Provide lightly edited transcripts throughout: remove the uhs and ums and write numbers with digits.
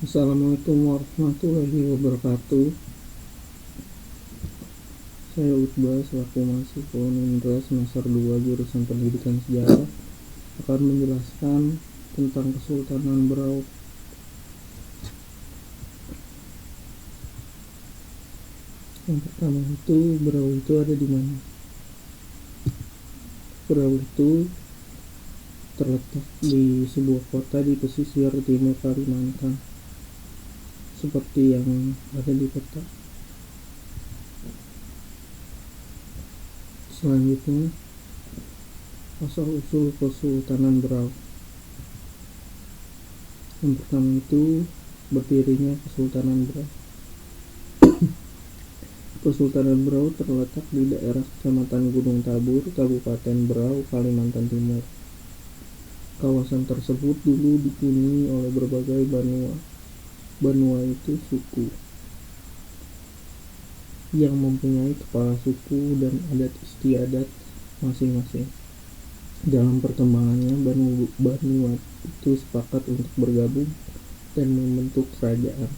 Assalamualaikum warahmatullahi wabarakatuh. Saya Utbah selaku mahasiswa Unindra semester 2 jurusan Pendidikan Sejarah akan menjelaskan tentang Kesultanan Berau. Yang pertama itu, Berau itu ada di mana? Berau itu terletak di sebuah kota di pesisir timur Kalimantan, seperti yang ada di peta. Selanjutnya, asal-usul Kesultanan Berau. Yang pertama itu, berdirinya Kesultanan Berau. Kesultanan Berau terletak di daerah Kecamatan Gunung Tabur, Kabupaten Berau, Kalimantan Timur. Kawasan tersebut dulu dihuni oleh berbagai banua. Banua itu suku yang mempunyai kepala suku dan adat istiadat masing-masing. Dalam perkembangannya, banua itu sepakat untuk bergabung dan membentuk kerajaan.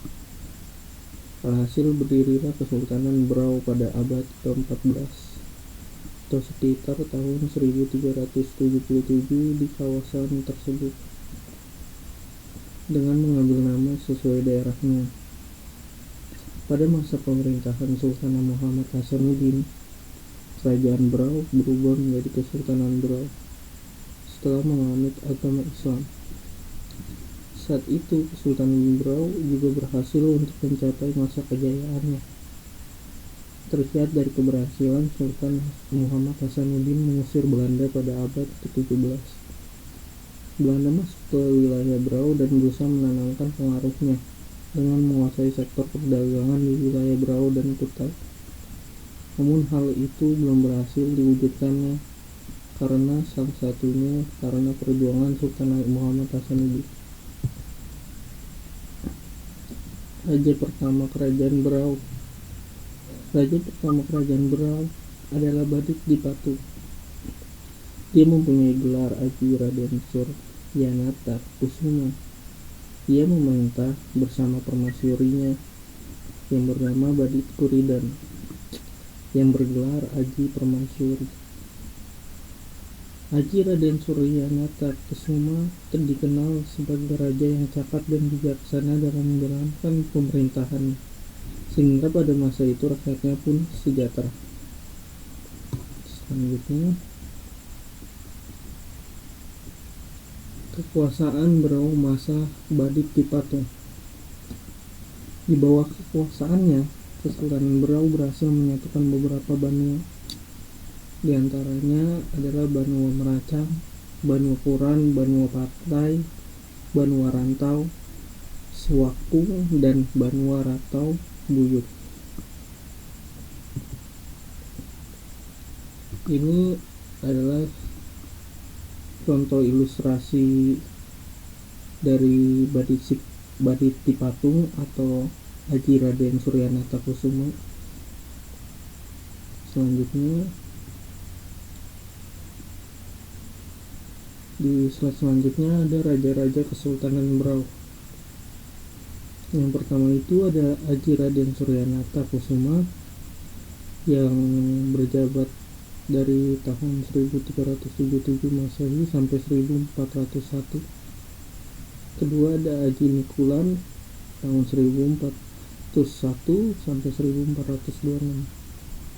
Alhasil berdirilah Kesultanan Berau pada abad ke-14 atau sekitar tahun 1377 di kawasan tersebut, dengan mengambil nama sesuai daerahnya. Pada masa pemerintahan Sultan Muhammad Hasanuddin, Kerajaan Berau berubah menjadi Kesultanan Berau setelah menganut agama Islam. Saat itu Kesultanan Berau juga berhasil untuk mencapai masa kejayaannya, terlihat dari keberhasilan Sultan Muhammad Hasanuddin mengusir Belanda pada abad ke-17. Belanda masuk ke wilayah Berau dan berusaha menanamkan pengaruhnya dengan menguasai sektor perdagangan di wilayah Berau dan Kutai. Namun hal itu belum berhasil diwujudkannya karena salah satunya karena perjuangan Sultan Muhammad Hasanuddin. Raja pertama Kerajaan Berau. Raja pertama Kerajaan Berau adalah Badik Dipatu. Dia mempunyai gelar Aji Raden Suryanata Kusuma. Dia memerintah bersama permasyurinya yang bernama Badik Kuridan, yang bergelar Aji Permasyuri. Aji Raden Suryanata Kusuma dikenal sebagai raja yang cakap dan bijaksana dalam menjalankan pemerintahannya, sehingga pada masa itu rakyatnya pun sejahtera. Selanjutnya, kekuasaan Berau masa Badik Dipatu. Di bawah kekuasaannya, Kesultanan Berau berhasil menyatukan beberapa banua. Di antaranya adalah Banua Meracang, Banua Kuran, Banua Patai, Banua Rantau, Sewakung, dan Banua Ratau Buyut. Ini adalah contoh ilustrasi dari Badik Dipatu atau Aji Raden Suryanata Kusuma. Selanjutnya, di slide selanjutnya ada raja-raja Kesultanan Berau. Yang pertama itu ada Aji Raden Suryanata Kusuma yang berjabat dari tahun 1377 Masehi sampai 1401. Kedua ada Aji Nikulan tahun 1401 sampai 1426.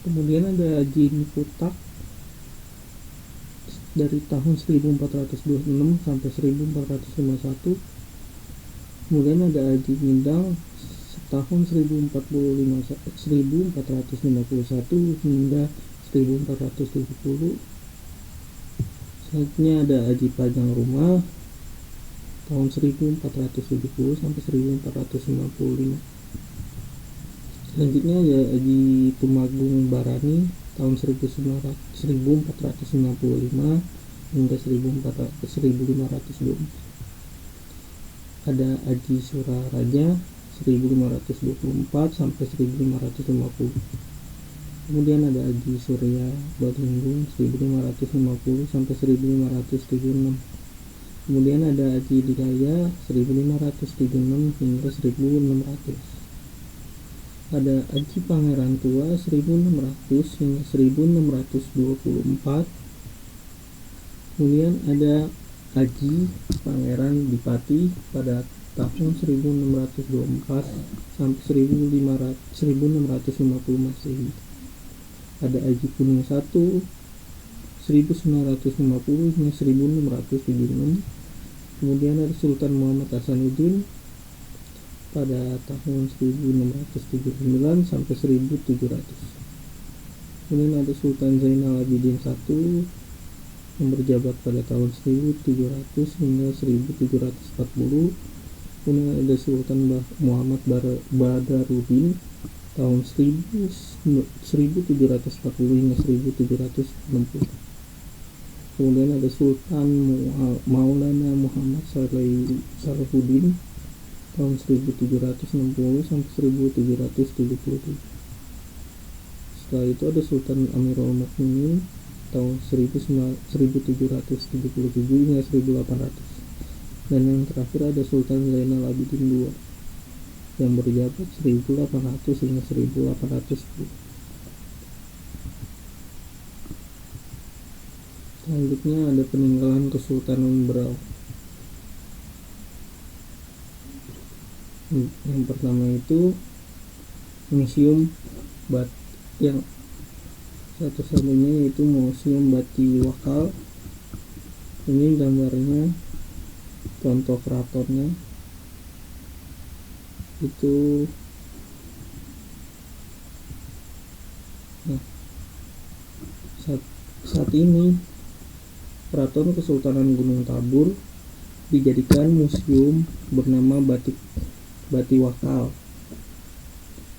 Kemudian ada Aji Niputak dari tahun 1426 sampai 1451. Kemudian ada Aji Mindang tahun 1451 hingga 1470. Selanjutnya ada Aji Pajang Rumah tahun 1470 sampai 1455. Selanjutnya ada Aji Tumagung Barani tahun 1455 hingga 1524. Ada Aji Suraraja 1524 sampai 1550. Kemudian ada Aji Surya Balinggung 1550 sampai 1576. Kemudian ada Aji Hidayah 1576 hingga 1600. Ada Aji Pangeran Tua 1600 hingga 1624. Kemudian ada Aji Pangeran Dipati pada tahun 1624 sampai 1650 Masehi. Ada Aji Kuning I 1950 hingga 1676. Kemudian ada Sultan Muhammad Hasanuddin pada tahun 1679 sampai 1700. Kemudian ada Sultan Zainal Abidin I yang berjabat pada tahun 1700 hingga 1740. Kemudian ada Sultan Muhammad Badaruddin tahun 1740 hingga 1760. Kemudian ada Sultan Maulana Muhammad Salahuddin tahun 1760 sampai 1777. Setelah itu ada Sultan Amirul Mukminin tahun 1777 hingga 1800. Dan yang terakhir ada Sultan Zainal Abidin II yang berjabat 1800 hingga 1810. Selanjutnya ada peninggalan Kesultanan Berau. Yang pertama itu Museum yang satu-satunya yaitu Museum Bati Wakal. Ini gambarnya, contoh keratonnya itu. Nah, saat ini Keraton Kesultanan Gunung Tabur dijadikan museum bernama Bati Wakal,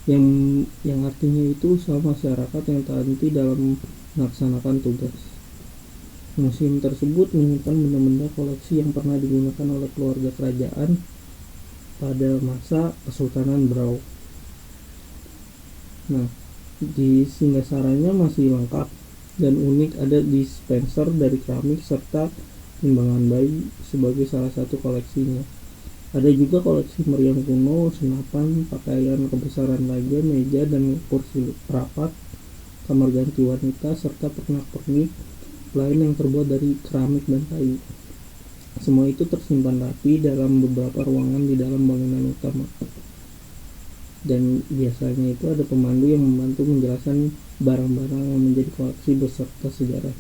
yang artinya itu usaha masyarakat yang taati dalam melaksanakan tugas. Museum tersebut menyimpan benda-benda koleksi yang pernah digunakan oleh keluarga kerajaan pada masa Kesultanan Berau. Nah, di singgasaranya masih lengkap dan unik, ada dispenser dari keramik serta timbangan bayi sebagai salah satu koleksinya. Ada juga koleksi meriam kuno, senapan, pakaian kebesaran raja, meja dan kursi rapat, kamar ganti wanita, serta pernak-pernik lain yang terbuat dari keramik dan kayu. Semua itu tersimpan rapi dalam beberapa ruangan di dalam bangunan utama. Dan biasanya itu ada pemandu yang membantu menjelaskan barang-barang yang menjadi koleksi beserta sejarah.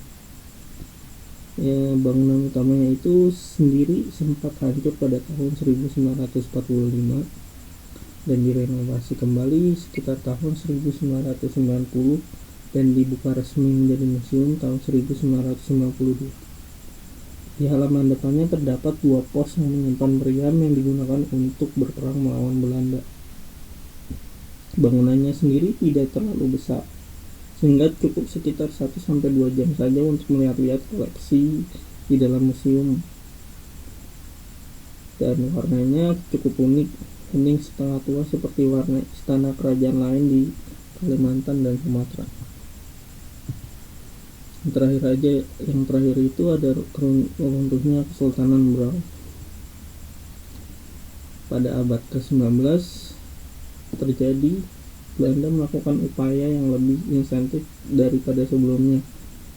Bangunan utamanya itu sendiri sempat hancur pada tahun 1945 dan direnovasi kembali sekitar tahun 1990 dan dibuka resmi menjadi museum tahun 1992. Di halaman depannya terdapat 2 pos yang menyimpan meriam yang digunakan untuk berperang melawan Belanda. Bangunannya sendiri tidak terlalu besar, sehingga cukup sekitar 1-2 jam saja untuk melihat-lihat koleksi di dalam museum. Dan warnanya cukup unik, kuning setengah tua seperti warna istana kerajaan lain di Kalimantan dan Sumatera. Yang terakhir itu ada runtuhnya Kesultanan Berau. Pada abad ke-19 terjadi, Belanda melakukan upaya yang lebih insentif daripada sebelumnya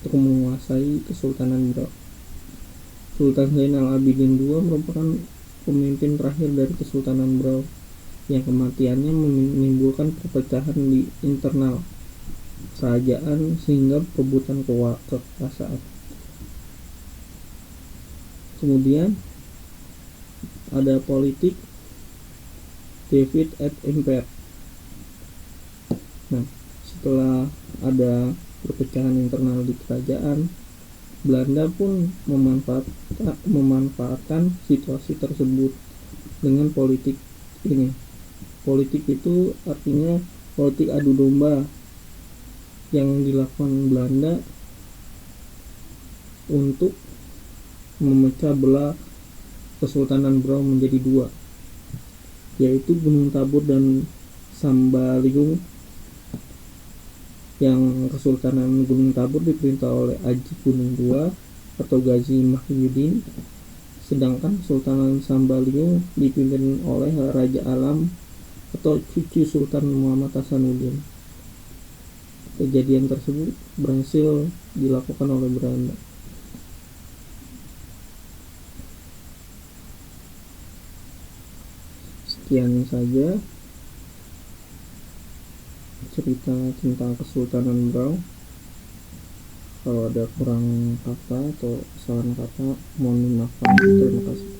untuk menguasai Kesultanan Berau. Sultan Zainal Abidin II merupakan pemimpin terakhir dari Kesultanan Berau yang kematiannya menimbulkan perpecahan di internal kerajaan sehingga perebutan kekuasaan. Kemudian ada politik David et Imper. Nah, setelah ada perpecahan internal di kerajaan, Belanda pun memanfaatkan situasi tersebut dengan politik ini. Politik itu artinya politik adu domba yang dilakukan Belanda untuk memecah belah Kesultanan Berau menjadi 2, yaitu Gunung Tabur dan Sambaliung. Yang Kesultanan Gunung Tabur diperintah oleh Aji Kuning II atau Ghazi Mahyuddin, Sedangkan Sultanan Sambalio dipimpin oleh Raja Alam atau cucu Sultan Muhammad Hasanuddin. Kejadian tersebut berhasil dilakukan oleh Belanda. Sekian saja cerita tentang Kesultanan Brau. Kalau ada kurang kata atau kesalahan kata, mohon dimaafkan. Terima kasih.